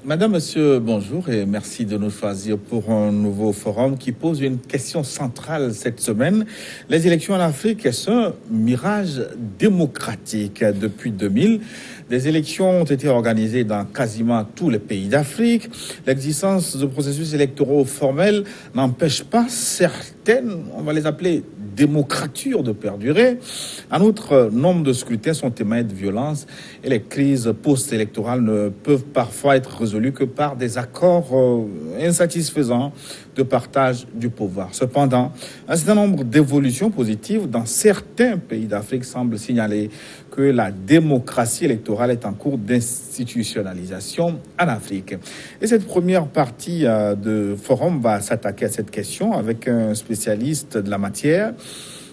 Madame, monsieur, bonjour et merci de nous choisir pour un nouveau forum qui pose une question centrale cette semaine. Les élections en Afrique, est-ce un mirage démocratique? Depuis 2000, des élections ont été organisées dans quasiment tous les pays d'Afrique. L'existence de processus électoraux formels n'empêche pas certaines, on va les appeler démocratures, de perdurer. En outre, nombre de scrutins sont témoins de violence et les crises post-électorales ne peuvent parfois être résolues que par des accords insatisfaisants de partage du pouvoir. Cependant, un certain nombre d'évolutions positives dans certains pays d'Afrique semblent signaler que la démocratie électorale est en cours d'institutionnalisation en Afrique. Et cette première partie de forum va s'attaquer à cette question avec un spécialiste de la matière,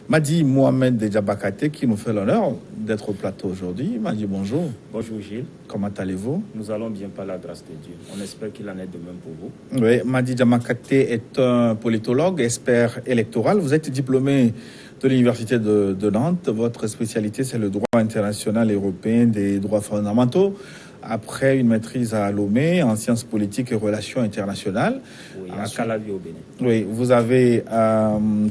Madi Mohamed Djabakate, qui nous fait l'honneur d'être au plateau aujourd'hui. Madi, bonjour. Bonjour Gilles. Comment allez-vous? Nous allons bien par la grâce de Dieu. On espère qu'il en est de même pour vous. Oui, Madi Djabakate est un politologue, expert électoral. Vous êtes diplômé de l'Université de Nantes. Votre spécialité, c'est le droit international et européen des droits fondamentaux. Après une maîtrise à Lomé en sciences politiques et relations internationales. Oui, à Calavi au Bénin. Oui, vous avez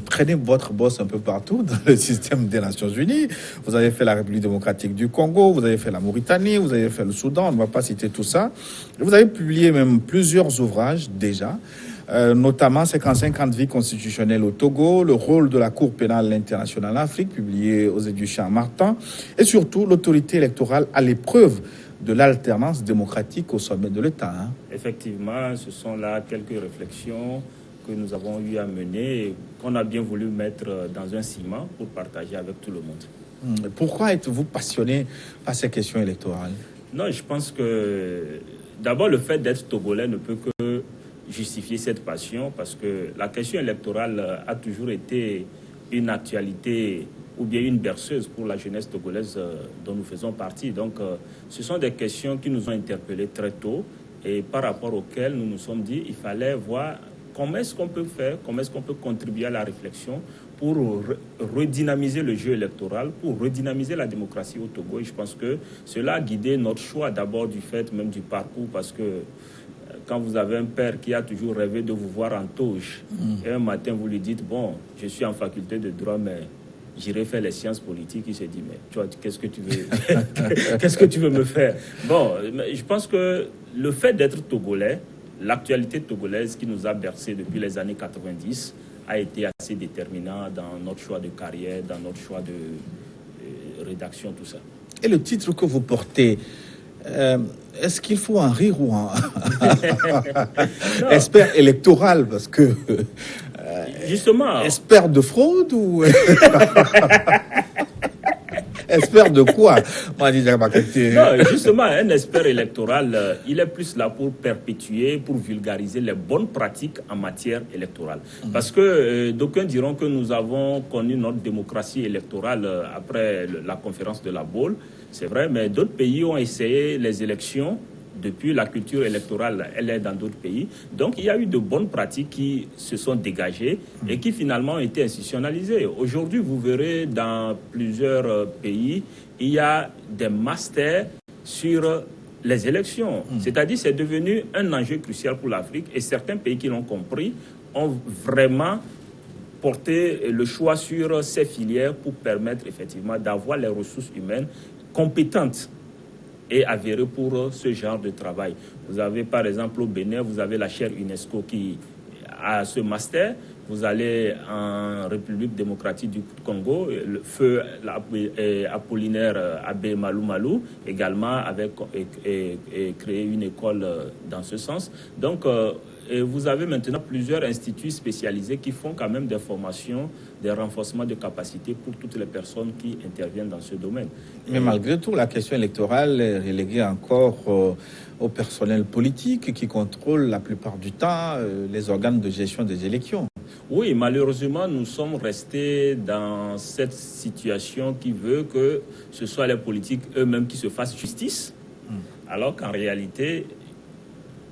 traîné votre boss un peu partout dans le système des Nations Unies. Vous avez fait la République démocratique du Congo, vous avez fait la Mauritanie, vous avez fait le Soudan, on ne va pas citer tout ça. Vous avez publié même plusieurs ouvrages déjà. Notamment 55 vies constitutionnelles au Togo, le rôle de la Cour pénale internationale en Afrique, publié aux éditions Martin, et surtout l'autorité électorale à l'épreuve de l'alternance démocratique au sommet de l'État. Effectivement, ce sont là quelques réflexions que nous avons eu à mener et qu'on a bien voulu mettre dans un ciment pour partager avec tout le monde. Pourquoi êtes-vous passionné par ces questions électorales? Non, je pense que d'abord le fait d'être togolais ne peut que justifier cette passion parce que la question électorale a toujours été une actualité ou bien une berceuse pour la jeunesse togolaise dont nous faisons partie. Donc, ce sont des questions qui nous ont interpellés très tôt et par rapport auxquelles nous nous sommes dit qu'il fallait voir comment est-ce qu'on peut faire, comment est-ce qu'on peut contribuer à la réflexion pour redynamiser le jeu électoral, pour redynamiser la démocratie au Togo. Et je pense que cela a guidé notre choix d'abord du fait même du parcours parce que quand vous avez un père qui a toujours rêvé de vous voir en toge et un matin vous lui dites, bon, je suis en faculté de droit, mais j'irai faire les sciences politiques, il se dit, mais toi, qu'est-ce que tu veux qu'est-ce que tu veux me faire? Bon, je pense que le fait d'être togolais, l'actualité togolaise qui nous a bercé depuis les années 90 a été assez déterminant dans notre choix de carrière, dans notre choix de rédaction, tout ça. Et le titre que vous portez, est-ce qu'il faut en rire ou en expert électoral? Parce que justement, expert de fraude ou expert de quoi? Non, justement, un expert électoral, il est plus là pour perpétuer, pour vulgariser les bonnes pratiques en matière électorale. Parce que d'aucuns diront que nous avons connu notre démocratie électorale après la conférence de la Baule. C'est vrai, mais d'autres pays ont essayé les élections. Depuis, la culture électorale, elle est dans d'autres pays. Donc, il y a eu de bonnes pratiques qui se sont dégagées et qui finalement ont été institutionnalisées. Aujourd'hui, vous verrez dans plusieurs pays, il y a des masters sur les élections. C'est-à-dire, c'est devenu un enjeu crucial pour l'Afrique et certains pays qui l'ont compris ont vraiment porté le choix sur ces filières pour permettre effectivement d'avoir les ressources humaines compétentes et avéré pour ce genre de travail. Vous avez par exemple au Bénin, vous avez la chaire UNESCO qui a ce master. Vous allez en République démocratique du Congo, le feu Apollinaire Abbé Malou Malou également avait créé une école dans ce sens. Donc, et vous avez maintenant plusieurs instituts spécialisés qui font quand même des formations, des renforcements de capacités pour toutes les personnes qui interviennent dans ce domaine. Mais malgré tout, la question électorale est reléguée encore au personnel politique qui contrôle la plupart du temps les organes de gestion des élections. Oui, malheureusement, nous sommes restés dans cette situation qui veut que ce soit les politiques eux-mêmes qui se fassent justice, alors qu'en réalité,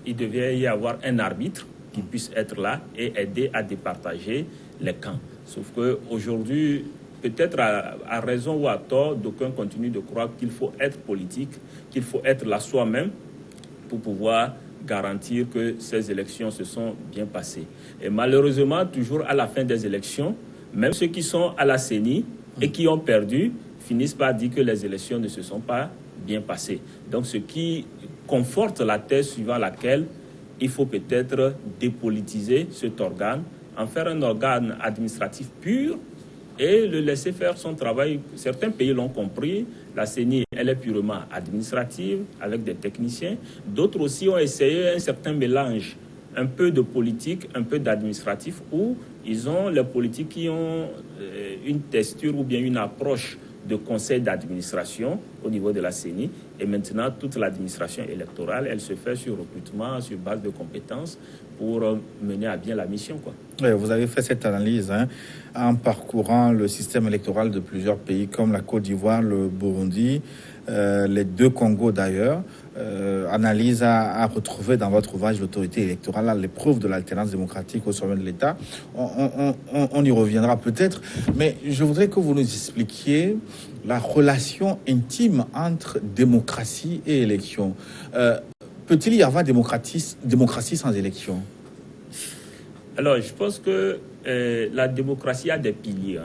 il devait y avoir un arbitre qui puisse être là et aider à départager les camps. Sauf qu'aujourd'hui, peut-être à raison ou à tort, d'aucuns continuent de croire qu'il faut être politique, qu'il faut être là soi-même pour pouvoir garantir que ces élections se sont bien passées. Et malheureusement, toujours à la fin des élections, même ceux qui sont à la CENI et qui ont perdu finissent par dire que les élections ne se sont pas bien passées. Donc, ce qui conforte la thèse suivant laquelle il faut peut-être dépolitiser cet organe, en faire un organe administratif pur et le laisser faire son travail. Certains pays l'ont compris. La CENI, elle est purement administrative avec des techniciens. D'autres aussi ont essayé un certain mélange, un peu de politique, un peu d'administratif, où ils ont les politiques qui ont une texture ou bien une approche de conseil d'administration au niveau de la CENI. Et maintenant, toute l'administration électorale, elle se fait sur recrutement, sur base de compétences pour mener à bien la mission, quoi. Oui, vous avez fait cette analyse en parcourant le système électoral de plusieurs pays comme la Côte d'Ivoire, le Burundi, les deux Congos d'ailleurs. Analyse à retrouver dans votre ouvrage L'autorité électorale à l'épreuve de l'alternance démocratique au sommet de l'État. On y reviendra peut-être, mais je voudrais que vous nous expliquiez la relation intime entre démocratie et élection. Peut-il y avoir démocratie sans élection? Alors, je pense que la démocratie a des piliers.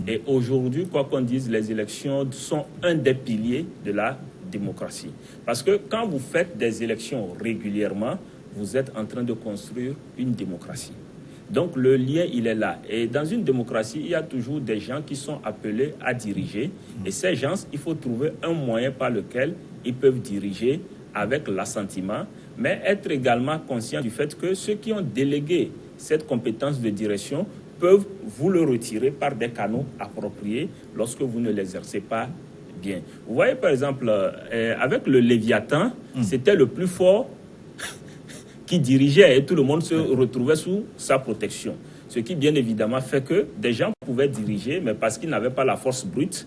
Et aujourd'hui, quoi qu'on dise, les élections sont un des piliers de la démocratie. Parce que quand vous faites des élections régulièrement, vous êtes en train de construire une démocratie. Donc le lien, il est là. Et dans une démocratie, il y a toujours des gens qui sont appelés à diriger. Et ces gens, il faut trouver un moyen par lequel ils peuvent diriger avec l'assentiment, mais être également conscient du fait que ceux qui ont délégué cette compétence de direction peuvent vous le retirer par des canaux appropriés lorsque vous ne l'exercez pas bien. Vous voyez, par exemple, avec le Léviathan, c'était le plus fort qui dirigeait et tout le monde se retrouvait sous sa protection. Ce qui, bien évidemment, fait que des gens pouvaient diriger, mais parce qu'ils n'avaient pas la force brute,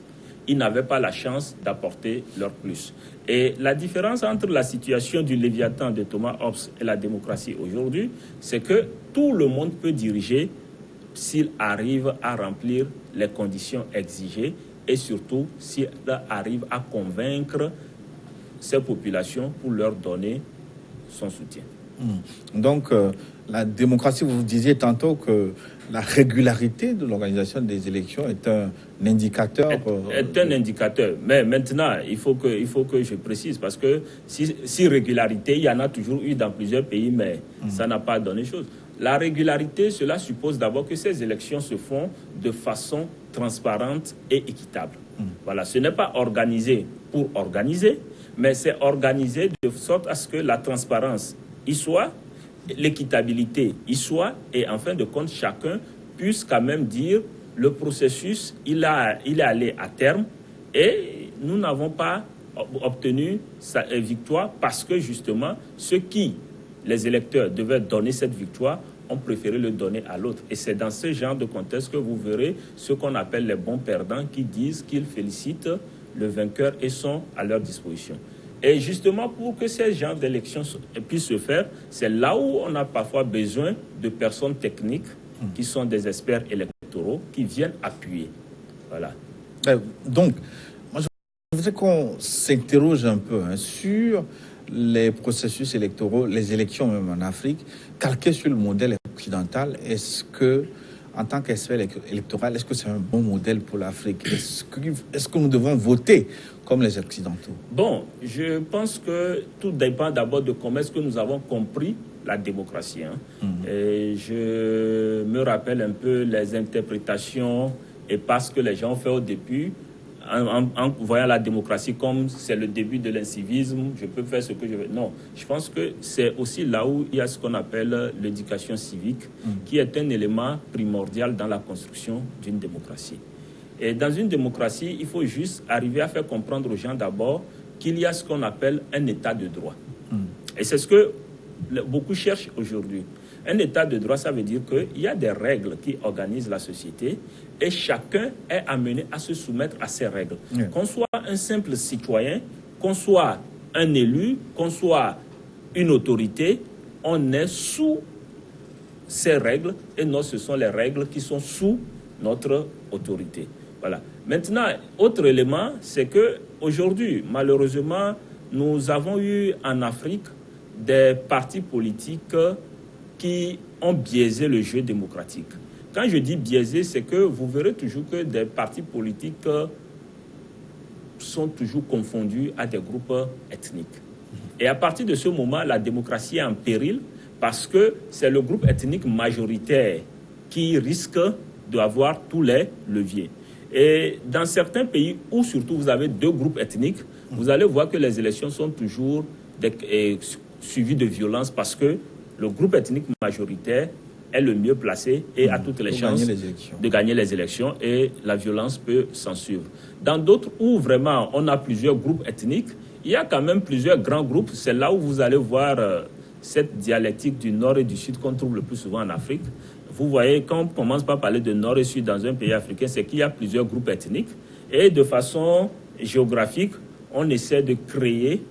ils n'avaient pas la chance d'apporter leur plus. Et la différence entre la situation du Léviathan de Thomas Hobbes et la démocratie aujourd'hui, c'est que tout le monde peut diriger s'il arrive à remplir les conditions exigées et surtout s'il arrive à convaincre ces populations pour leur donner son soutien. Donc, la démocratie, vous disiez tantôt que la régularité de l'organisation des élections est un indicateur. Est un indicateur. Mais maintenant, il faut que je précise, parce que si régularité, il y en a toujours eu dans plusieurs pays, mais ça n'a pas donné chose. La régularité, cela suppose d'abord que ces élections se font de façon transparente et équitable. Voilà, ce n'est pas organisé pour organiser, mais c'est organisé de sorte à ce que la transparence y soit, l'équitabilité y soit, et en fin de compte, chacun puisse quand même dire le processus, il est allé à terme et nous n'avons pas obtenu sa victoire parce que justement, ceux qui, les électeurs, devaient donner cette victoire ont préféré le donner à l'autre. Et c'est dans ce genre de contexte que vous verrez ce qu'on appelle les bons perdants qui disent qu'ils félicitent le vainqueur et sont à leur disposition. Et justement, pour que ces genres d'élections puissent se faire, c'est là où on a parfois besoin de personnes techniques qui sont des experts électoraux qui viennent appuyer. Voilà. Donc, moi, je voudrais qu'on s'interroge un peu sur les processus électoraux, les élections même en Afrique, calqués sur le modèle occidental. Est-ce que, en tant qu'expert électoral, est-ce que c'est un bon modèle pour l'Afrique? Est-ce que nous devons voter comme les Occidentaux? Bon, je pense que tout dépend d'abord de comment est-ce que nous avons compris la démocratie. Et je me rappelle un peu les interprétations et parce que les gens ont fait au début, en voyant la démocratie comme c'est le début de l'incivisme, je peux faire ce que je veux. Non, je pense que c'est aussi là où il y a ce qu'on appelle l'éducation civique, qui est un élément primordial dans la construction d'une démocratie. Et dans une démocratie, il faut juste arriver à faire comprendre aux gens d'abord qu'il y a ce qu'on appelle un état de droit. Et c'est ce que beaucoup cherchent aujourd'hui. Un état de droit, ça veut dire qu'il y a des règles qui organisent la société et chacun est amené à se soumettre à ces règles. Qu'on soit un simple citoyen, qu'on soit un élu, qu'on soit une autorité, on est sous ces règles et non, ce sont les règles qui sont sous notre autorité. Voilà. Maintenant, autre élément, c'est que aujourd'hui, malheureusement, nous avons eu en Afrique des partis politiques qui ont biaisé le jeu démocratique. Quand je dis biaisé, c'est que vous verrez toujours que des partis politiques sont toujours confondus à des groupes ethniques. Et à partir de ce moment, la démocratie est en péril parce que c'est le groupe ethnique majoritaire qui risque d'avoir tous les leviers. Et dans certains pays où surtout vous avez deux groupes ethniques, vous allez voir que les élections sont toujours suivies de violence parce que le groupe ethnique majoritaire est le mieux placé et a toutes les chances de gagner les élections et la violence peut s'en suivre. Dans d'autres où vraiment on a plusieurs groupes ethniques, il y a quand même plusieurs grands groupes. C'est là où vous allez voir cette dialectique du nord et du sud qu'on trouve le plus souvent en Afrique. Vous voyez, quand on commence par parler de nord et sud dans un pays africain, c'est qu'il y a plusieurs groupes ethniques et de façon géographique, on essaie de créer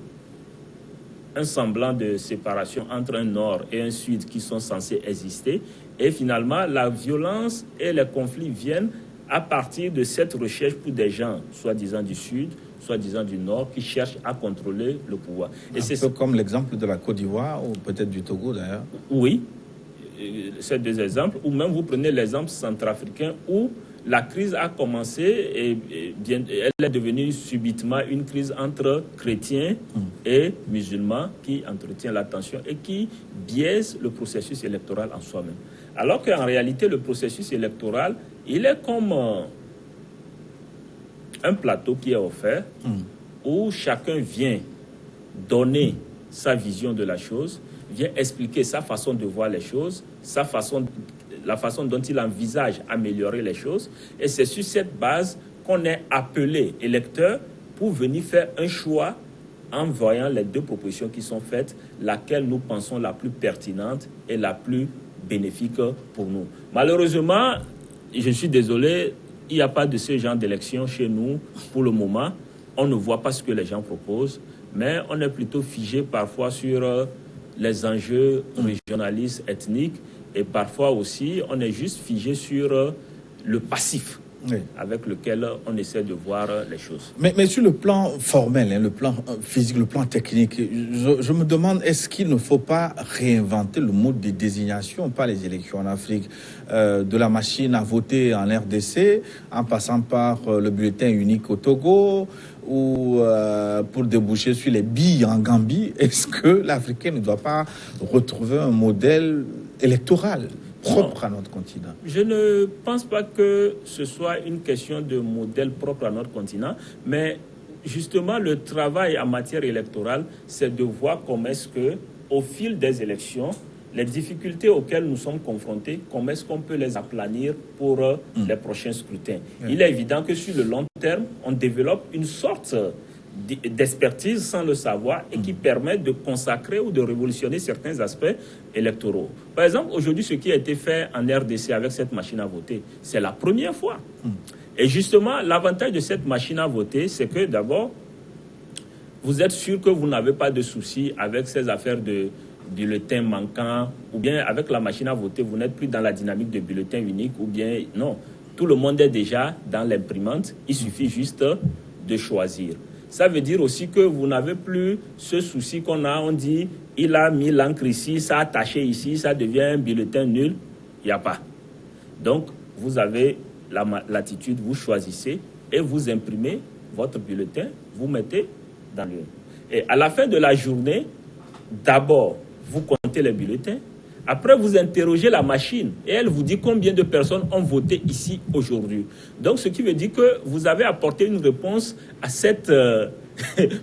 un semblant de séparation entre un nord et un sud qui sont censés exister. Et finalement, la violence et les conflits viennent à partir de cette recherche pour des gens, soi-disant du sud, soi-disant du nord, qui cherchent à contrôler le pouvoir. Et c'est un peu comme l'exemple de la Côte d'Ivoire ou peut-être du Togo d'ailleurs. Oui, c'est deux exemples. Ou même vous prenez l'exemple centrafricain où la crise a commencé et elle est devenue subitement une crise entre chrétiens et musulmans qui entretient la tension et qui biaise le processus électoral en soi-même. Alors qu'en réalité, le processus électoral, il est comme un plateau qui est offert où chacun vient donner sa vision de la chose, vient expliquer sa façon de voir les choses, la façon dont il envisage améliorer les choses. Et c'est sur cette base qu'on est appelé électeur pour venir faire un choix en voyant les deux propositions qui sont faites, laquelle nous pensons la plus pertinente et la plus bénéfique pour nous. Malheureusement, je suis désolé, il n'y a pas de ce genre d'élection chez nous pour le moment. On ne voit pas ce que les gens proposent, mais on est plutôt figé parfois sur les enjeux régionalistes, ethniques, et parfois aussi, on est juste figé sur le passif avec lequel on essaie de voir les choses. Mais sur le plan formel, le plan physique, le plan technique, je me demande, est-ce qu'il ne faut pas réinventer le mode de désignation par les élections en Afrique, de la machine à voter en RDC, en passant par le bulletin unique au Togo, ou pour déboucher sur les billes en Gambie? Est-ce que l'Africain ne doit pas retrouver un modèle électoral propre à notre continent? Je ne pense pas que ce soit une question de modèle propre à notre continent, mais justement le travail en matière électorale, c'est de voir comment est-ce que, au fil des élections, les difficultés auxquelles nous sommes confrontés, comment est-ce qu'on peut les aplanir pour les prochains scrutins. Il est évident que sur le long terme, on développe une sorte d'expertise sans le savoir et qui permet de consacrer ou de révolutionner certains aspects électoraux. Par exemple, aujourd'hui, ce qui a été fait en RDC avec cette machine à voter, c'est la première fois. Et justement, l'avantage de cette machine à voter, c'est que d'abord, vous êtes sûr que vous n'avez pas de soucis avec ces affaires de bulletins manquants, ou bien avec la machine à voter, vous n'êtes plus dans la dynamique de bulletin unique, ou bien non. Tout le monde est déjà dans l'imprimante, il suffit juste de choisir. Ça veut dire aussi que vous n'avez plus ce souci qu'on a, on dit, il a mis l'encre ici, ça a taché ici, ça devient un bulletin nul. Il n'y a pas. Donc, vous avez la latitude, vous choisissez et vous imprimez votre bulletin, vous mettez dans l'urne. Et à la fin de la journée, d'abord, vous comptez les bulletins. Après, vous interrogez la machine et elle vous dit combien de personnes ont voté ici aujourd'hui. Donc, ce qui veut dire que vous avez apporté une réponse à cette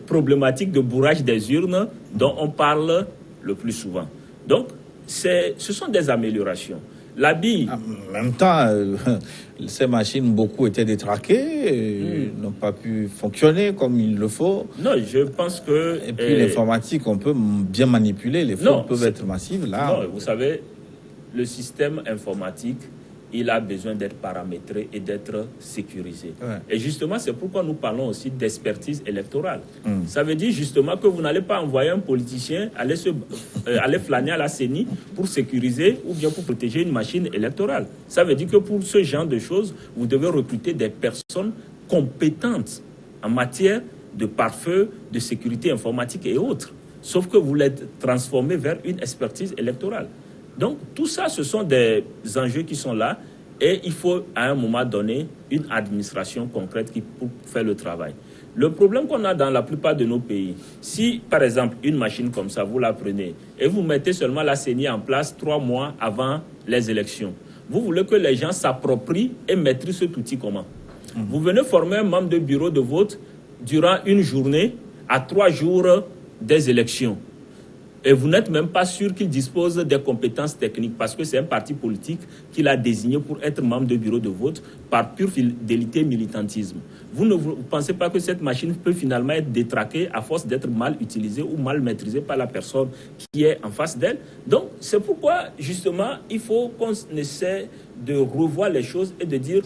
problématique de bourrage des urnes dont on parle le plus souvent. Donc, ce sont des améliorations. La bille... En même temps, ces machines, beaucoup étaient détraquées, n'ont pas pu fonctionner comme il le faut. Non, je pense que... Et puis l'informatique, on peut bien manipuler, les fautes peuvent être massives. Là. Non, vous savez, le système informatique, il a besoin d'être paramétré et d'être sécurisé. Ouais. Et justement, c'est pourquoi nous parlons aussi d'expertise électorale. Ça veut dire justement que vous n'allez pas envoyer un politicien aller flâner à la CENI pour sécuriser ou bien pour protéger une machine électorale. Ça veut dire que pour ce genre de choses, vous devez recruter des personnes compétentes en matière de pare-feu, de sécurité informatique et autres. sauf que vous l'êtes transformé vers une expertise électorale. Donc, tout ça, ce sont des enjeux qui sont là et il faut, à un moment donné, une administration concrète qui pour faire le travail. Le problème qu'on a dans la plupart de nos pays, si, par exemple, une machine comme ça, vous la prenez et vous mettez seulement la CENI en place 3 mois avant les élections, vous voulez que les gens s'approprient et maîtrisent cet outil comment? Vous venez former un membre de bureau de vote durant une journée à 3 jours des élections. Et vous n'êtes même pas sûr qu'il dispose des compétences techniques parce que c'est un parti politique qui l'a désigné pour être membre de bureau de vote par pure fidélité militantisme. Vous ne pensez pas que cette machine peut finalement être détraquée à force d'être mal utilisée ou mal maîtrisée par la personne qui est en face d'elle? Donc, c'est pourquoi, justement, il faut qu'on essaie de revoir les choses et de dire,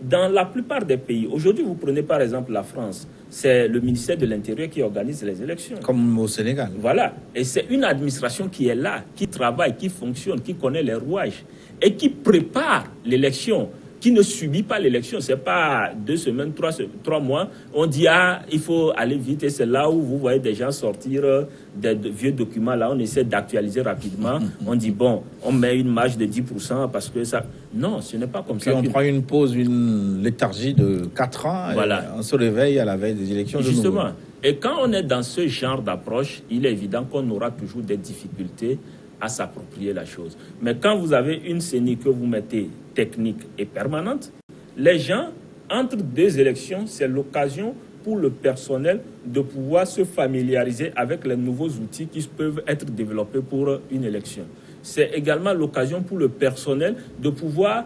dans la plupart des pays, aujourd'hui, vous prenez par exemple la France, c'est le ministère de l'Intérieur qui organise les élections. Comme au Sénégal. Voilà. Et c'est une administration qui est là, qui travaille, qui fonctionne, qui connaît les rouages et qui prépare l'élection, qui ne subit pas l'élection. Ce n'est pas 2 semaines, 3 mois. On dit, il faut aller vite. Et c'est là où vous voyez des gens sortir des vieux documents. Là, on essaie d'actualiser rapidement. On dit, bon, on met une marge de 10% parce que ça... Non, ce n'est pas comme ça. On prend une pause, une léthargie de 4 ans. Voilà. Et on se réveille à la veille des élections. Justement. Et quand on est dans ce genre d'approche, il est évident qu'on aura toujours des difficultés à s'approprier la chose. Mais quand vous avez une CENI que vous mettez technique et permanente, les gens, entre 2 élections, c'est l'occasion pour le personnel de pouvoir se familiariser avec les nouveaux outils qui peuvent être développés pour une élection. C'est également l'occasion pour le personnel de pouvoir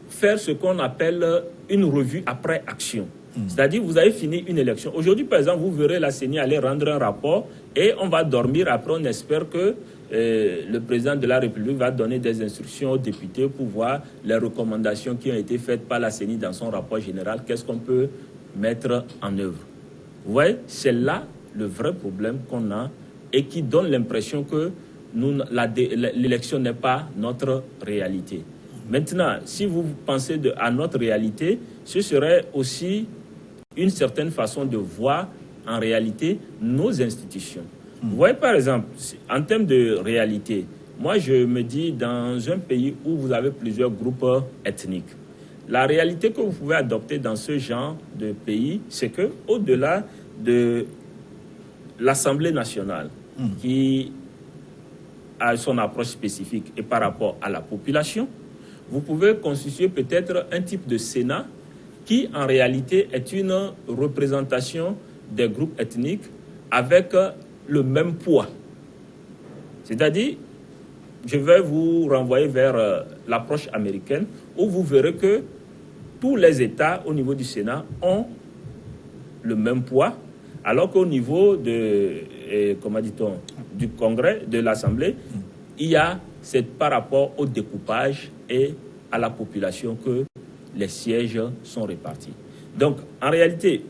faire ce qu'on appelle une revue après action. C'est-à-dire, vous avez fini une élection. Aujourd'hui, par exemple, vous verrez la CENI aller rendre un rapport et on va dormir. Après, on espère que le président de la République va donner des instructions aux députés pour voir les recommandations qui ont été faites par la CENI dans son rapport général. Qu'est-ce qu'on peut mettre en œuvre? Vous voyez, c'est là le vrai problème qu'on a et qui donne l'impression que l'élection n'est pas notre réalité. Maintenant, si vous pensez à notre réalité, ce serait aussi une certaine façon de voir en réalité nos institutions. Vous voyez, par exemple, en termes de réalité, moi je me dis, dans un pays où vous avez plusieurs groupes ethniques, la réalité que vous pouvez adopter dans ce genre de pays, c'est que au-delà de l'Assemblée nationale, qui a son approche spécifique et par rapport à la population, vous pouvez constituer peut-être un type de Sénat qui, en réalité, est une représentation des groupes ethniques avec le même poids. C'est-à-dire, je vais vous renvoyer vers l'approche américaine où vous verrez que tous les États au niveau du Sénat ont le même poids, alors qu'au niveau du Congrès, de l'Assemblée, il y a, c'est par rapport au découpage et à la population que les sièges sont répartis. Donc, en réalité,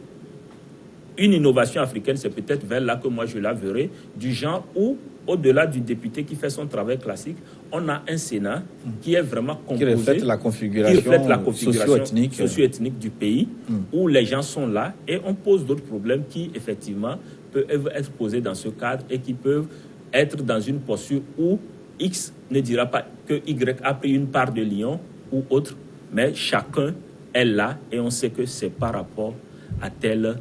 une innovation africaine, c'est peut-être vers là que moi je la verrai, du genre où, au-delà du député qui fait son travail classique, on a un Sénat qui est vraiment composé, qui reflète la configuration socio-ethnique du pays, où les gens sont là et on pose d'autres problèmes qui, effectivement, peuvent être posés dans ce cadre et qui peuvent être dans une posture où X ne dira pas que Y a pris une part de lion ou autre, mais chacun est là et on sait que c'est par rapport à telle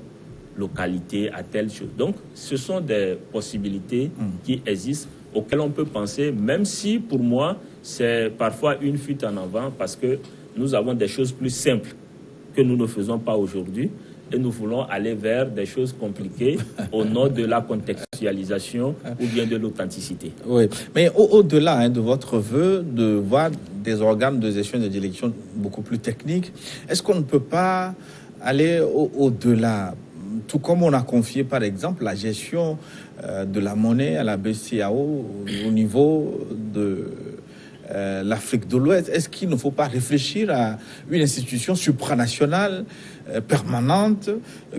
localité, à telle chose. Donc, ce sont des possibilités qui existent, auxquelles on peut penser, même si, pour moi, c'est parfois une fuite en avant, parce que nous avons des choses plus simples que nous ne faisons pas aujourd'hui, et nous voulons aller vers des choses compliquées au nom de la contextualisation ou bien de l'authenticité. Oui, mais au-delà de votre vœu de voir des organes de gestion des élections beaucoup plus techniques, est-ce qu'on ne peut pas aller au-delà? Tout comme on a confié, par exemple, la gestion de la monnaie à la BCEAO au niveau l'Afrique de l'Ouest. Est-ce qu'il ne faut pas réfléchir à une institution supranationale, permanente,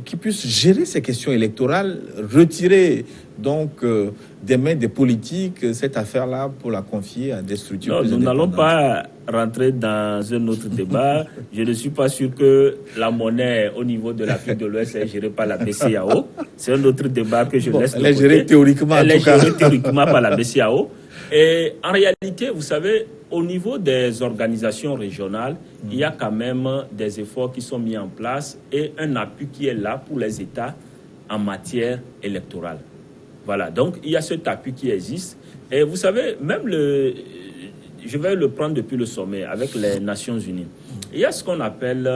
qui puisse gérer ces questions électorales, retirer donc des mains des politiques cette affaire-là pour la confier à des structures non, plus nous n'allons indépendantes? pas rentrer dans un autre débat. Je ne suis pas sûr que la monnaie au niveau de l'Afrique de l'Ouest est gérée par la BCEAO. C'est un autre débat que je laisse de côté. Elle est gérée théoriquement, Elle en est tout cas. gérée théoriquement par la BCEAO. Et en réalité, vous savez, au niveau des organisations régionales, il y a quand même des efforts qui sont mis en place et un appui qui est là pour les États en matière électorale. Voilà, donc il y a cet appui qui existe. Et vous savez, même je vais le prendre depuis le sommet avec les Nations Unies. Il y a ce qu'on appelle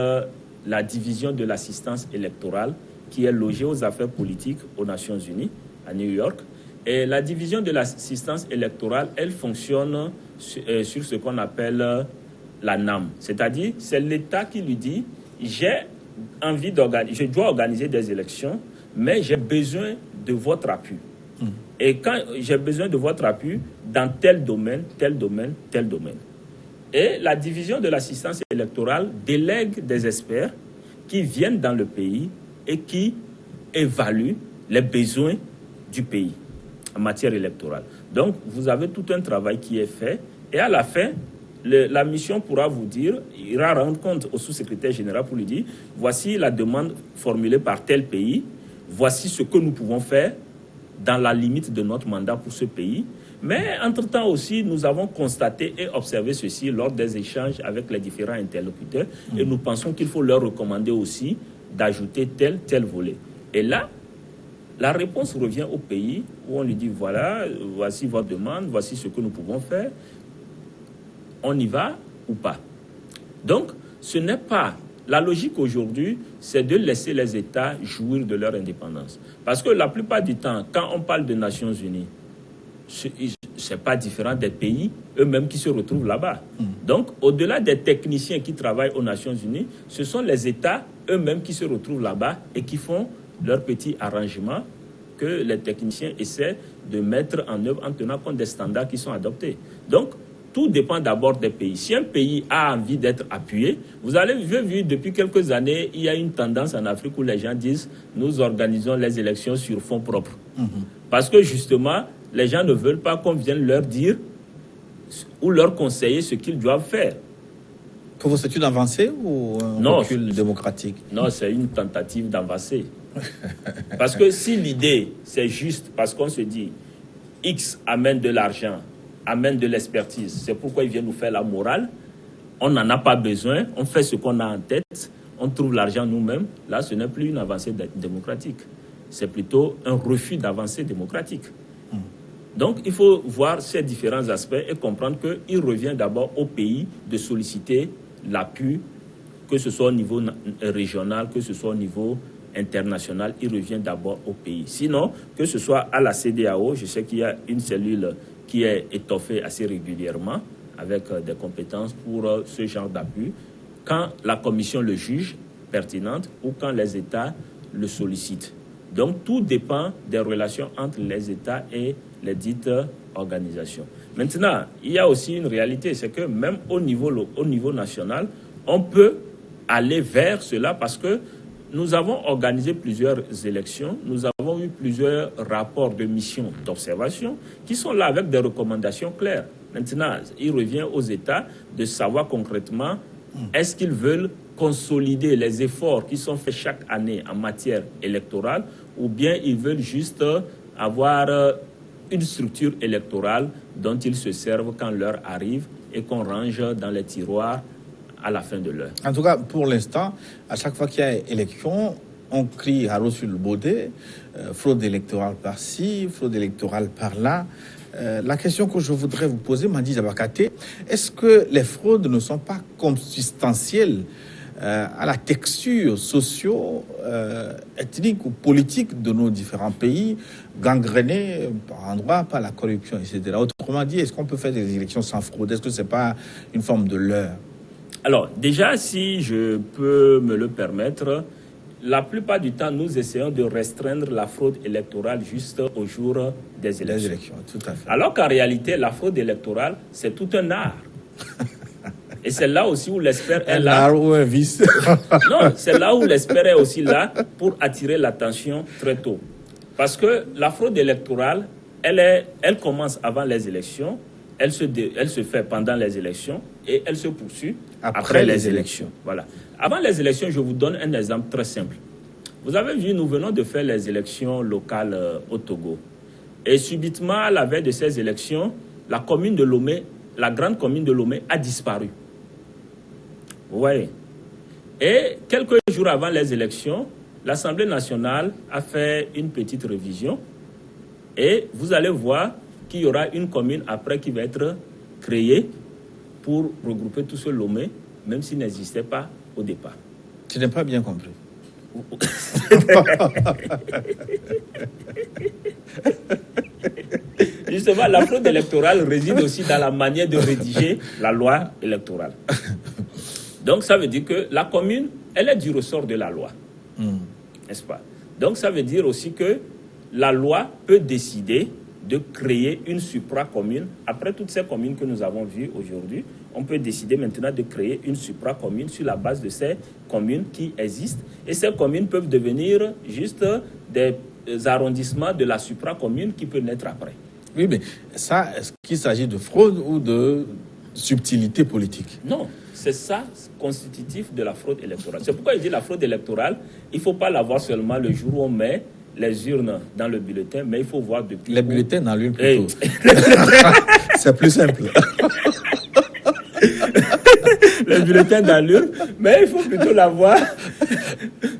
la division de l'assistance électorale qui est logée aux affaires politiques aux Nations Unies à New York. Et la division de l'assistance électorale, elle fonctionne sur ce qu'on appelle la NAM. C'est-à-dire, c'est l'État qui lui dit, je dois organiser des élections, mais j'ai besoin de votre appui. Et quand j'ai besoin de votre appui dans tel domaine, tel domaine, tel domaine. Et la division de l'assistance électorale délègue des experts qui viennent dans le pays et qui évaluent les besoins du pays en matière électorale. Donc, vous avez tout un travail qui est fait. Et à la fin, la mission pourra vous dire, il ira rendre compte au sous-secrétaire général pour lui dire, voici la demande formulée par tel pays, voici ce que nous pouvons faire dans la limite de notre mandat pour ce pays. Mais entre-temps aussi, nous avons constaté et observé ceci lors des échanges avec les différents interlocuteurs et nous pensons qu'il faut leur recommander aussi d'ajouter tel volet. Et là, la réponse revient au pays où on lui dit, voilà, voici votre demande, voici ce que nous pouvons faire. On y va ou pas? Donc, ce n'est pas... La logique aujourd'hui, c'est de laisser les États jouir de leur indépendance. Parce que la plupart du temps, quand on parle des Nations Unies, ce n'est pas différent des pays eux-mêmes qui se retrouvent là-bas. Donc, au-delà des techniciens qui travaillent aux Nations Unies, ce sont les États eux-mêmes qui se retrouvent là-bas et qui font leurs petits arrangements que les techniciens essaient de mettre en œuvre en tenant compte des standards qui sont adoptés. Donc, tout dépend d'abord des pays. Si un pays a envie d'être appuyé, vous avez vu depuis quelques années, il y a une tendance en Afrique où les gens disent « nous organisons les élections sur fonds propres ». Parce que justement, les gens ne veulent pas qu'on vienne leur dire ou leur conseiller ce qu'ils doivent faire. Pour vous, c'est une avancée ou un recul démocratique? Non, c'est une tentative d'avancer. Parce que si l'idée, c'est juste parce qu'on se dit X amène de l'argent, amène de l'expertise, c'est pourquoi il vient nous faire la morale, on n'en a pas besoin, on fait ce qu'on a en tête, on trouve l'argent nous-mêmes, là ce n'est plus une avancée démocratique, c'est plutôt un refus d'avancée démocratique. Donc il faut voir ces différents aspects et comprendre qu'il revient d'abord au pays de solliciter l'appui, que ce soit au niveau régional, que ce soit au niveau international, il revient d'abord au pays. Sinon, que ce soit à la CEDEAO, je sais qu'il y a une cellule qui est étoffée assez régulièrement avec des compétences pour ce genre d'appui, quand la Commission le juge pertinente ou quand les États le sollicitent. Donc, tout dépend des relations entre les États et les dites organisations. Maintenant, il y a aussi une réalité, c'est que même au niveau national, on peut aller vers cela parce que nous avons organisé plusieurs élections, nous avons eu plusieurs rapports de mission d'observation qui sont là avec des recommandations claires. Maintenant, il revient aux États de savoir concrètement est-ce qu'ils veulent consolider les efforts qui sont faits chaque année en matière électorale ou bien ils veulent juste avoir une structure électorale dont ils se servent quand l'heure arrive et qu'on range dans les tiroirs à la fin de l'heure. En tout cas, pour l'instant, à chaque fois qu'il y a élection, on crie à sur le baudet, fraude électorale par-ci, fraude électorale par-là. La question que je voudrais vous poser, Madi Zabakate, est-ce que les fraudes ne sont pas consubstantielles à la texture socio-ethnique ou politique de nos différents pays, gangrénés par endroits par la corruption, etc. Autrement dit, est-ce qu'on peut faire des élections sans fraude? Est-ce que ce n'est pas une forme de leurre? Alors, déjà, si je peux me le permettre, la plupart du temps, nous essayons de restreindre la fraude électorale juste au jour des élections. Tout à fait. Alors qu'en réalité, la fraude électorale, c'est tout un art. Et c'est là aussi où l'expert est là. Un art ou un vice. Non, c'est là où l'expert est aussi là pour attirer l'attention très tôt. Parce que la fraude électorale, elle commence avant les élections, elle se fait pendant les élections et elle se poursuit après les élections. Voilà. Avant les élections, je vous donne un exemple très simple. Vous avez vu, nous venons de faire les élections locales au Togo. Et subitement, à la veille de ces élections, la commune de Lomé, la grande commune de Lomé a disparu. Vous voyez. Et quelques jours avant les élections, l'Assemblée nationale a fait une petite révision. Et vous allez voir qu'il y aura une commune après qui va être créée pour regrouper tout ce Lomé, même s'il n'existait pas au départ. Tu n'as pas bien compris. Justement, la fraude électorale réside aussi dans la manière de rédiger la loi électorale. Donc, ça veut dire que la commune, elle est du ressort de la loi. N'est-ce pas? Donc, ça veut dire aussi que la loi peut décider de créer une supra-commune. Après toutes ces communes que nous avons vues aujourd'hui, on peut décider maintenant de créer une supra-commune sur la base de ces communes qui existent. Et ces communes peuvent devenir juste des arrondissements de la supra-commune qui peuvent naître après. Oui, mais ça, est-ce qu'il s'agit de fraude ou de subtilité politique? Non, c'est ça constitutif de la fraude électorale. C'est pourquoi je dis la fraude électorale, il ne faut pas la voir seulement le jour où on met les urnes dans le bulletin, mais il faut voir depuis... Les bulletins dans l'urne plutôt. C'est plus simple. Les bulletins dans l'urne, mais il faut plutôt la voir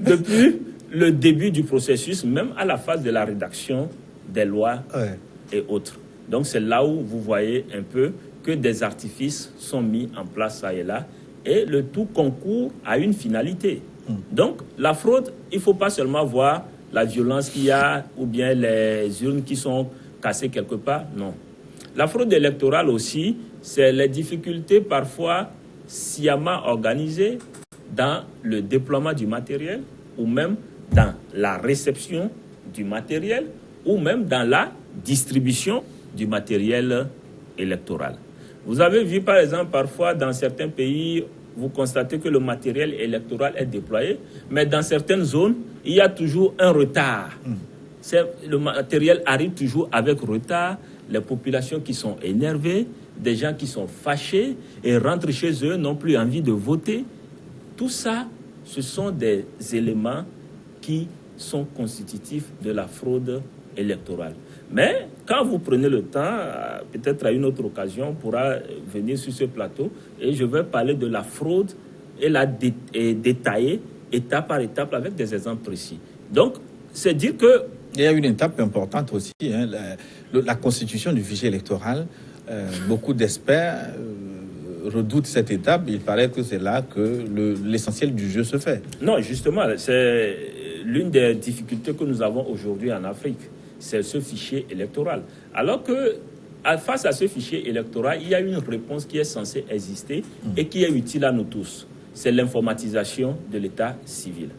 depuis le début du processus, même à la phase de la rédaction des lois et autres. Donc c'est là où vous voyez un peu que des artifices sont mis en place ça et là, et le tout concourt à une finalité. Donc la fraude, il ne faut pas seulement voir la violence qu'il y a ou bien les urnes qui sont cassées quelque part, non. La fraude électorale aussi, c'est les difficultés parfois sciemment organisées dans le déploiement du matériel ou même dans la réception du matériel ou même dans la distribution du matériel électoral. Vous avez vu par exemple parfois dans certains pays, vous constatez que le matériel électoral est déployé, mais dans certaines zones, il y a toujours un retard. Le matériel arrive toujours avec retard, les populations qui sont énervées, des gens qui sont fâchés et rentrent chez eux, n'ont plus envie de voter. Tout ça, ce sont des éléments qui sont constitutifs de la fraude électorale. Mais quand vous prenez le temps, peut-être à une autre occasion, on pourra venir sur ce plateau et je vais parler de la fraude et la détailler étape par étape avec des exemples précis. Donc, c'est dire que... Il y a une étape importante aussi, hein, la constitution du fichier électoral. Beaucoup d'experts redoutent cette étape. Il paraît que c'est là que l'essentiel du jeu se fait. Non, justement, c'est l'une des difficultés que nous avons aujourd'hui en Afrique. C'est ce fichier électoral. Alors que face à ce fichier électoral, il y a une réponse qui est censée exister et qui est utile à nous tous. C'est l'informatisation de l'état civil.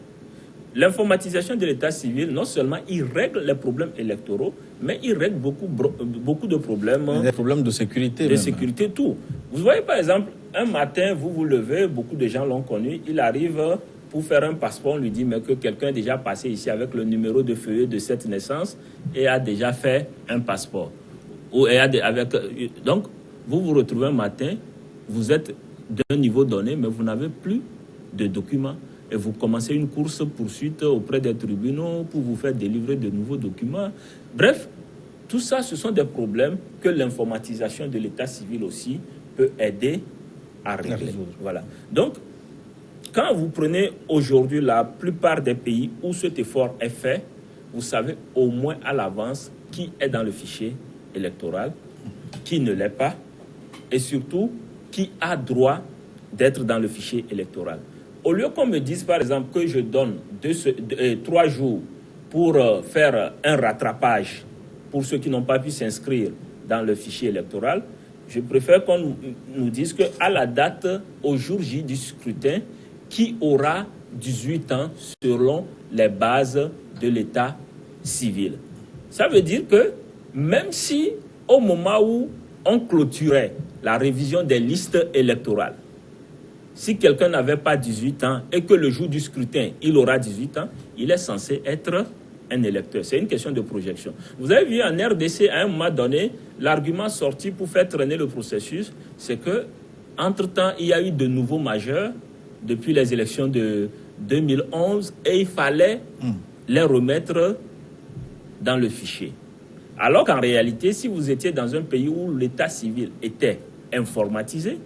L'informatisation de l'état civil, non seulement il règle les problèmes électoraux, mais il règle beaucoup de problèmes. Des problèmes de sécurité. De sécurité, tout. Vous voyez par exemple, un matin, vous vous levez, beaucoup de gens l'ont connu, il arrive pour faire un passeport, on lui dit mais que quelqu'un est déjà passé ici avec le numéro de feuillet de cette naissance et a déjà fait un passeport. Donc, vous vous retrouvez un matin, vous êtes d'un niveau donné, mais vous n'avez plus de documents. Et vous commencez une course-poursuite auprès des tribunaux pour vous faire délivrer de nouveaux documents. Bref, tout ça, ce sont des problèmes que l'informatisation de l'état civil aussi peut aider à régler. Voilà. Donc, quand vous prenez aujourd'hui la plupart des pays où cet effort est fait, vous savez au moins à l'avance qui est dans le fichier électoral, qui ne l'est pas, et surtout qui a droit d'être dans le fichier électoral. Au lieu qu'on me dise par exemple que je donne 3 jours pour faire un rattrapage pour ceux qui n'ont pas pu s'inscrire dans le fichier électoral, je préfère qu'on nous dise qu'à la date, au jour J du scrutin, qui aura 18 ans selon les bases de l'état civil. Ça veut dire que même si au moment où on clôturait la révision des listes électorales, si quelqu'un n'avait pas 18 ans et que le jour du scrutin, il aura 18 ans, il est censé être un électeur. C'est une question de projection. Vous avez vu en RDC, à un moment donné, l'argument sorti pour faire traîner le processus, c'est que, entre-temps, il y a eu de nouveaux majeurs depuis les élections de 2011 et il fallait les remettre dans le fichier. Alors qu'en réalité, si vous étiez dans un pays où l'état civil était informatisé,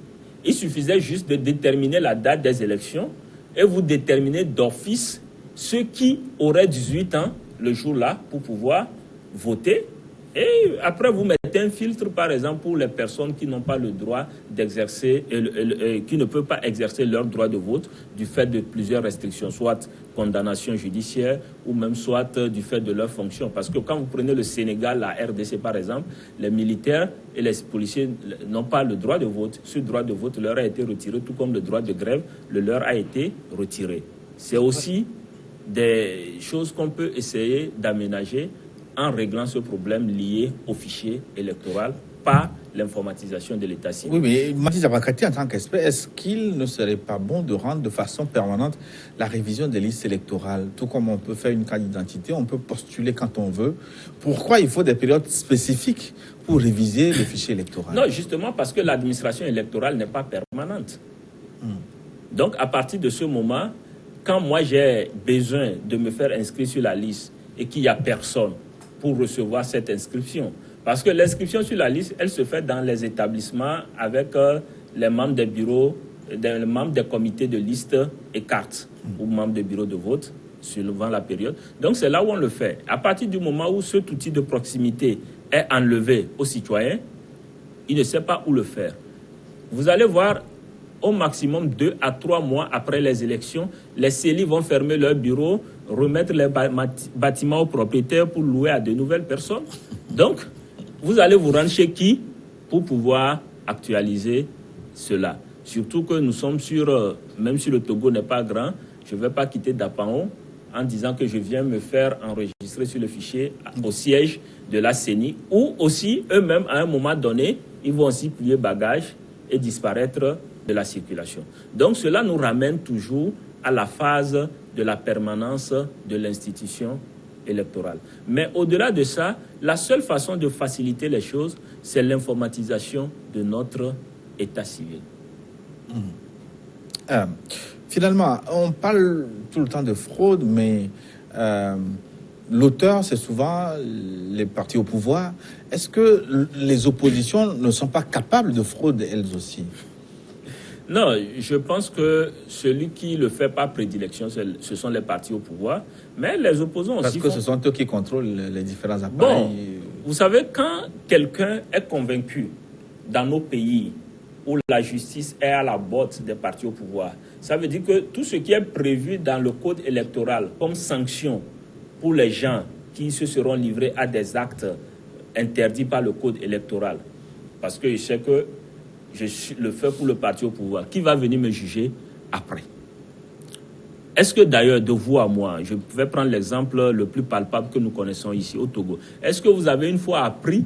il suffisait juste de déterminer la date des élections et vous déterminez d'office ceux qui auraient 18 ans le jour-là pour pouvoir voter. Et après, vous mettez un filtre, par exemple, pour les personnes qui n'ont pas le droit d'exercer, qui ne peuvent pas exercer leur droit de vote du fait de plusieurs restrictions, soit condamnation judiciaire ou même soit du fait de leur fonction. Parce que quand vous prenez le Sénégal, la RDC par exemple, les militaires et les policiers n'ont pas le droit de vote. Ce droit de vote leur a été retiré, tout comme le droit de grève le leur a été retiré. C'est aussi des choses qu'on peut essayer d'aménager en réglant ce problème lié au fichier électoral par l'informatisation de l'état civil. Oui, mais Mathis Abakati, en tant qu'expert, est-ce qu'il ne serait pas bon de rendre de façon permanente la révision des listes électorales? Tout comme on peut faire une carte d'identité, on peut postuler quand on veut. Pourquoi il faut des périodes spécifiques pour réviser le fichier électoral? Non, justement parce que l'administration électorale n'est pas permanente. Donc, à partir de ce moment, quand moi j'ai besoin de me faire inscrire sur la liste et qu'il n'y a personne pour recevoir cette inscription, parce que l'inscription sur la liste, elle se fait dans les établissements avec les membres des bureaux, les membres des comités de liste et cartes, ou membres des bureaux de vote, suivant la période. Donc c'est là où on le fait. À partir du moment où cet outil de proximité est enlevé aux citoyens, il ne sait pas où le faire. Vous allez voir, au maximum 2 à 3 mois après les élections, les CELI vont fermer leurs bureaux, remettre les bâtiments aux propriétaires pour louer à de nouvelles personnes. Donc, vous allez vous rendre chez qui pour pouvoir actualiser cela? Surtout que nous sommes même si le Togo n'est pas grand, je ne vais pas quitter Dapaon en disant que je viens me faire enregistrer sur le fichier au siège de la CENI, ou aussi eux-mêmes, à un moment donné, ils vont aussi plier bagages et disparaître de la circulation. Donc cela nous ramène toujours à la phase de la permanence de l'institution électorale. Mais au-delà de ça, la seule façon de faciliter les choses, c'est l'informatisation de notre état civil. Finalement, on parle tout le temps de fraude, mais l'auteur, c'est souvent les partis au pouvoir. Est-ce que les oppositions ne sont pas capables de fraude, elles aussi? Non, je pense que celui qui le fait par prédilection, ce sont les partis au pouvoir, mais les opposants aussi. Parce que ce sont eux qui contrôlent les différents appareils. Bon, vous savez, quand quelqu'un est convaincu dans nos pays où la justice est à la botte des partis au pouvoir, ça veut dire que tout ce qui est prévu dans le code électoral comme sanction pour les gens qui se seront livrés à des actes interdits par le code électoral, parce que je sais que je le fais pour le parti au pouvoir, qui va venir me juger après? Est-ce que d'ailleurs, de vous à moi, je vais prendre l'exemple le plus palpable que nous connaissons ici au Togo, est-ce que vous avez une fois appris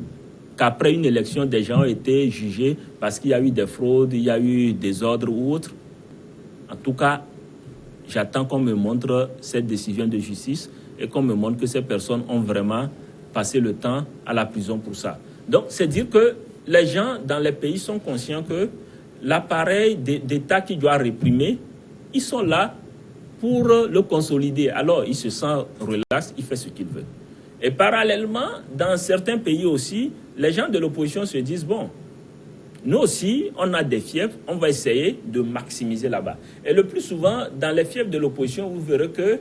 qu'après une élection, des gens ont été jugés parce qu'il y a eu des fraudes, il y a eu des ordres ou autres? En tout cas, j'attends qu'on me montre cette décision de justice et qu'on me montre que ces personnes ont vraiment passé le temps à la prison pour ça. Donc, c'est dire que les gens dans les pays sont conscients que l'appareil d'État qui doit réprimer, ils sont là pour le consolider. Alors, il se sent relax, il fait ce qu'il veut. Et parallèlement, dans certains pays aussi, les gens de l'opposition se disent, bon, nous aussi, on a des fiefs, on va essayer de maximiser là-bas. Et le plus souvent, dans les fiefs de l'opposition, vous verrez que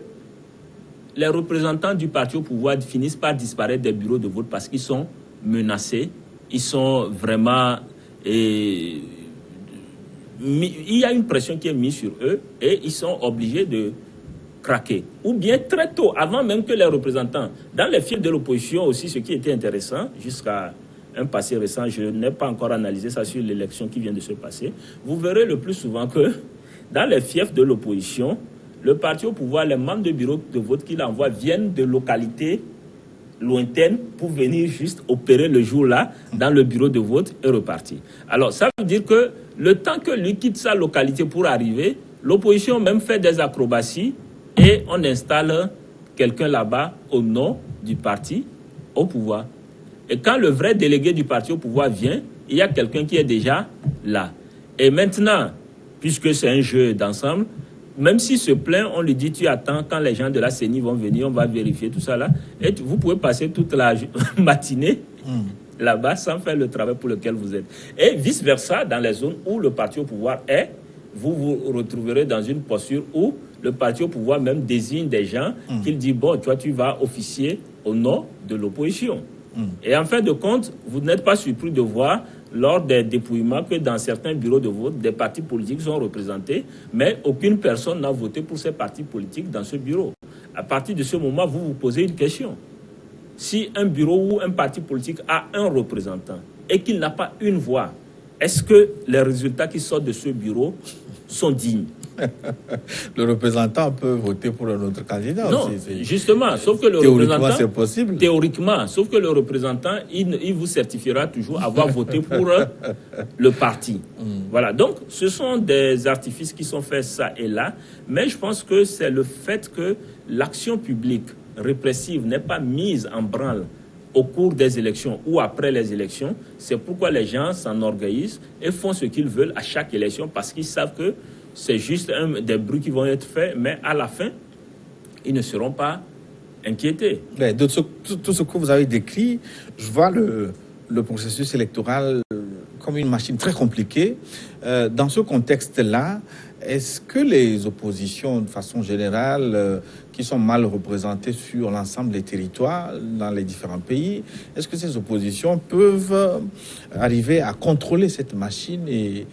les représentants du parti au pouvoir finissent par disparaître des bureaux de vote parce qu'ils sont menacés. Ils sont vraiment... il y a une pression qui est mise sur eux et ils sont obligés de craquer. Ou bien très tôt, avant même que les représentants... Dans les fiefs de l'opposition aussi, ce qui était intéressant, jusqu'à un passé récent, je n'ai pas encore analysé ça sur l'élection qui vient de se passer, vous verrez le plus souvent que dans les fiefs de l'opposition, le parti au pouvoir, les membres de bureau de vote qu'il envoie viennent de localités lointaines pour venir juste opérer le jour-là dans le bureau de vote et repartir. Alors, ça veut dire que le temps que lui quitte sa localité pour arriver, l'opposition même fait des acrobaties et on installe quelqu'un là-bas au nom du parti au pouvoir. Et quand le vrai délégué du parti au pouvoir vient, il y a quelqu'un qui est déjà là. Et maintenant, puisque c'est un jeu d'ensemble, même s'il se plaint, on lui dit tu attends quand les gens de la CENI vont venir, on va vérifier tout ça là. Et vous pouvez passer toute la matinée là-bas sans faire le travail pour lequel vous êtes. Et vice-versa, dans les zones où le parti au pouvoir est, vous vous retrouverez dans une posture où le parti au pouvoir même désigne des gens qu'il dit bon, toi tu vas officier au nom de l'opposition. Et en fin de compte, vous n'êtes pas surpris de voir lors des dépouillements que dans certains bureaux de vote, des partis politiques sont représentés, mais aucune personne n'a voté pour ces partis politiques dans ce bureau. À partir de ce moment, vous vous posez une question. Si un bureau ou un parti politique a un représentant et qu'il n'a pas une voix, est-ce que les résultats qui sortent de ce bureau sont dignes? Le représentant peut voter pour un autre candidat. Non, aussi, justement, sauf que le théoriquement, représentant... c'est possible. Théoriquement, sauf que le représentant, il vous certifiera toujours avoir voté pour le parti. Voilà, donc ce sont des artifices qui sont faits ça et là, mais je pense que c'est le fait que l'action publique répressive n'est pas mise en branle au cours des élections ou après les élections. C'est pourquoi les gens s'enorgueillissent et font ce qu'ils veulent à chaque élection parce qu'ils savent que c'est juste des bruits qui vont être faits, mais à la fin, ils ne seront pas inquiétés. Mais de tout ce que vous avez décrit, je vois le processus électoral comme une machine très compliquée. Dans ce contexte-là, est-ce que les oppositions, de façon générale, qui sont mal représentées sur l'ensemble des territoires, dans les différents pays, est-ce que ces oppositions peuvent arriver à contrôler cette machine et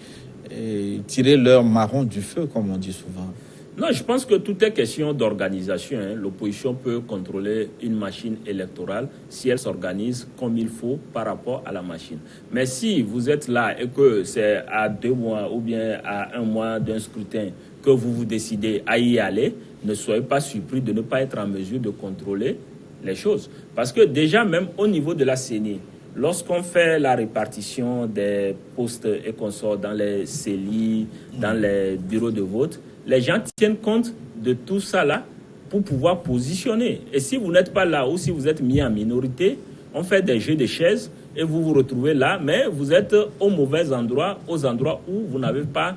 tirer leur marron du feu, comme on dit souvent? Non, je pense que tout est question d'organisation. L'opposition peut contrôler une machine électorale si elle s'organise comme il faut par rapport à la machine. Mais si vous êtes là et que c'est à 2 mois ou bien à 1 mois d'un scrutin que vous décidez à y aller, ne soyez pas surpris de ne pas être en mesure de contrôler les choses. Parce que déjà, même au niveau de la CENI, lorsqu'on fait la répartition des postes et consorts dans les CELI, dans les bureaux de vote, les gens tiennent compte de tout ça là pour pouvoir positionner. Et si vous n'êtes pas là ou si vous êtes mis en minorité, on fait des jeux de chaises et vous vous retrouvez là, mais vous êtes au mauvais endroit, aux endroits où vous n'avez pas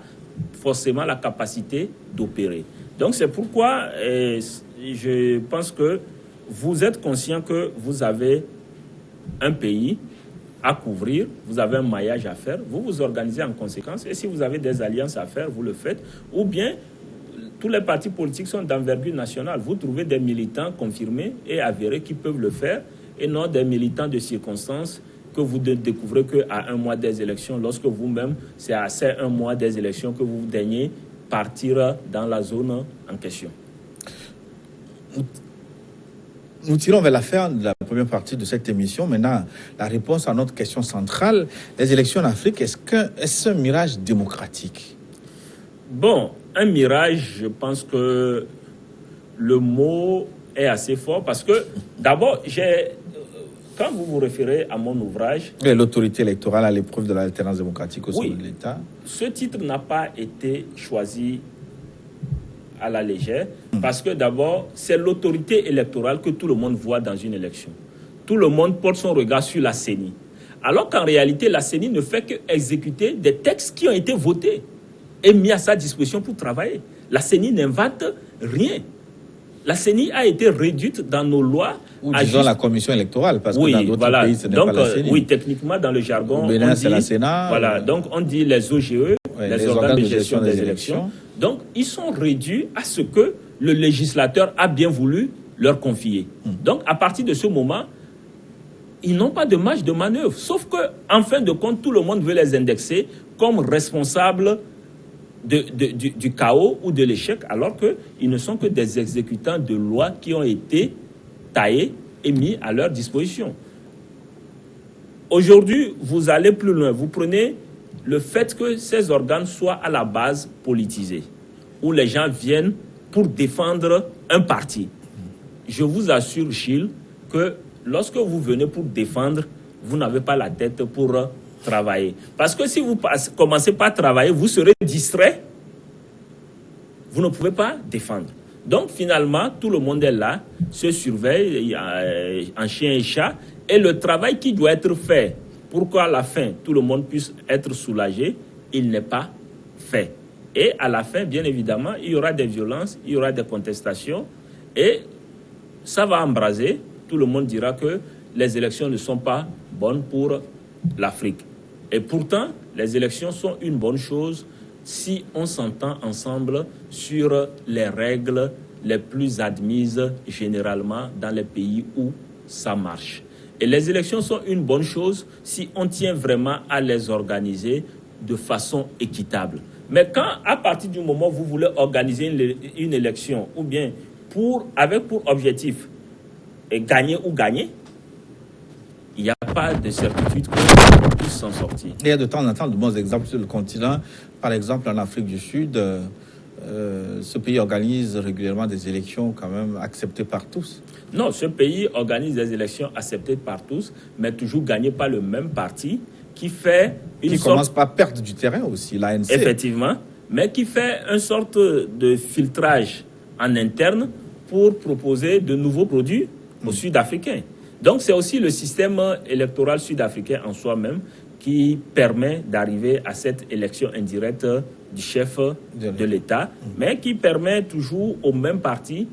forcément la capacité d'opérer. Donc c'est pourquoi je pense que vous êtes conscient que vous avez un pays à couvrir, vous avez un maillage à faire, vous vous organisez en conséquence, et si vous avez des alliances à faire, vous le faites, ou bien tous les partis politiques sont d'envergure nationale. Vous trouvez des militants confirmés et avérés qui peuvent le faire, et non des militants de circonstances que vous ne découvrez qu'à 1 mois des élections, lorsque vous-même, c'est à ces 1 mois des élections que vous daignez partir dans la zone en question. Nous tirons vers la fin de la première partie de cette émission. Maintenant, la réponse à notre question centrale, les élections en Afrique, est-ce un mirage démocratique? Bon, un mirage, je pense que le mot est assez fort parce que, d'abord, quand vous vous référez à mon ouvrage... L'autorité électorale à l'épreuve de l'alternance démocratique au sein de l'État. Ce titre n'a pas été choisi à la légère, parce que d'abord, c'est l'autorité électorale que tout le monde voit dans une élection. Tout le monde porte son regard sur la CENI. Alors qu'en réalité, la CENI ne fait qu'exécuter des textes qui ont été votés et mis à sa disposition pour travailler. La CENI n'invente rien. La CENI a été réduite dans nos lois. Ou disons la commission électorale, parce que dans d'autres pays, ce n'est pas la CENI. Oui, techniquement, dans le jargon, au Bénin, c'est la Sénat. Voilà, donc on dit les OGE, les organes de gestion des élections. Donc, ils sont réduits à ce que le législateur a bien voulu leur confier. Donc, à partir de ce moment, ils n'ont pas de marge de manœuvre. Sauf qu'en fin de compte, tout le monde veut les indexer comme responsables du chaos ou de l'échec, alors qu'ils ne sont que des exécutants de lois qui ont été taillés et mis à leur disposition. Aujourd'hui, vous allez plus loin. Vous prenez le fait que ces organes soient à la base politisés, où les gens viennent pour défendre un parti. Je vous assure, Gilles, que lorsque vous venez pour défendre, vous n'avez pas la tête pour travailler. Parce que si vous commencez par travailler, vous serez distrait. Vous ne pouvez pas défendre. Donc finalement, tout le monde est là, se surveille en chien et chat. Et le travail qui doit être fait pour qu'à la fin, tout le monde puisse être soulagé, il n'est pas fait. Et à la fin, bien évidemment, il y aura des violences, il y aura des contestations. Et ça va embraser. Tout le monde dira que les élections ne sont pas bonnes pour l'Afrique. Et pourtant, les élections sont une bonne chose si on s'entend ensemble sur les règles les plus admises généralement dans les pays où ça marche. Et les élections sont une bonne chose si on tient vraiment à les organiser de façon équitable. Mais quand, à partir du moment où vous voulez organiser une élection, ou bien avec pour objectif gagner ou gagner, il n'y a pas de certitude qu'on puisse s'en sortir. Il y a de temps en temps de bons exemples sur le continent. Par exemple, en Afrique du Sud, ce pays organise régulièrement des élections quand même acceptées par tous. Non, ce pays organise des élections acceptées par tous, mais toujours gagnées par le même parti qui fait qui commence par perdre du terrain aussi, l'ANC. Effectivement, mais qui fait une sorte de filtrage en interne pour proposer de nouveaux produits aux Sud-Africains. Donc c'est aussi le système électoral sud-africain en soi-même qui permet d'arriver à cette élection indirecte du chef de l'État, mais qui permet toujours au même parti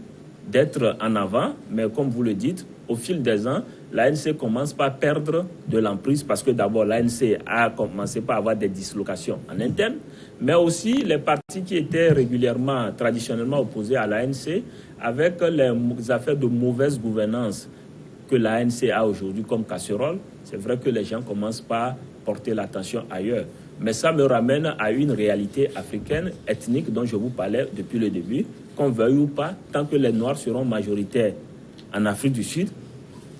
d'être en avant. Mais comme vous le dites, au fil des ans, l'ANC commence par perdre de l'emprise parce que d'abord l'ANC a commencé par avoir des dislocations en interne, mais aussi les partis qui étaient régulièrement, traditionnellement opposés à l'ANC, avec les affaires de mauvaise gouvernance que l'ANC a aujourd'hui comme casserole, c'est vrai que les gens commencent par porter l'attention ailleurs. Mais ça me ramène à une réalité africaine, ethnique, dont je vous parlais depuis le début. Qu'on veuille ou pas, tant que les Noirs seront majoritaires en Afrique du Sud,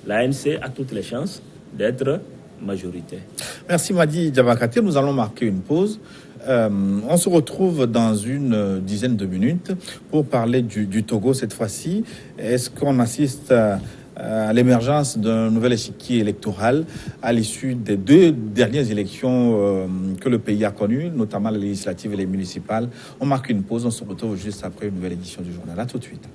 l'ANC a toutes les chances d'être majoritaire. Merci Madi Diabakate. Nous allons marquer une pause. On se retrouve dans une dizaine de minutes pour parler du Togo cette fois-ci. Est-ce qu'on assiste à l'émergence d'un nouvel échiquier électoral à l'issue des 2 dernières élections que le pays a connues, notamment les législatives et les municipales? On marque une pause, on se retrouve juste après une nouvelle édition du journal. À tout de suite.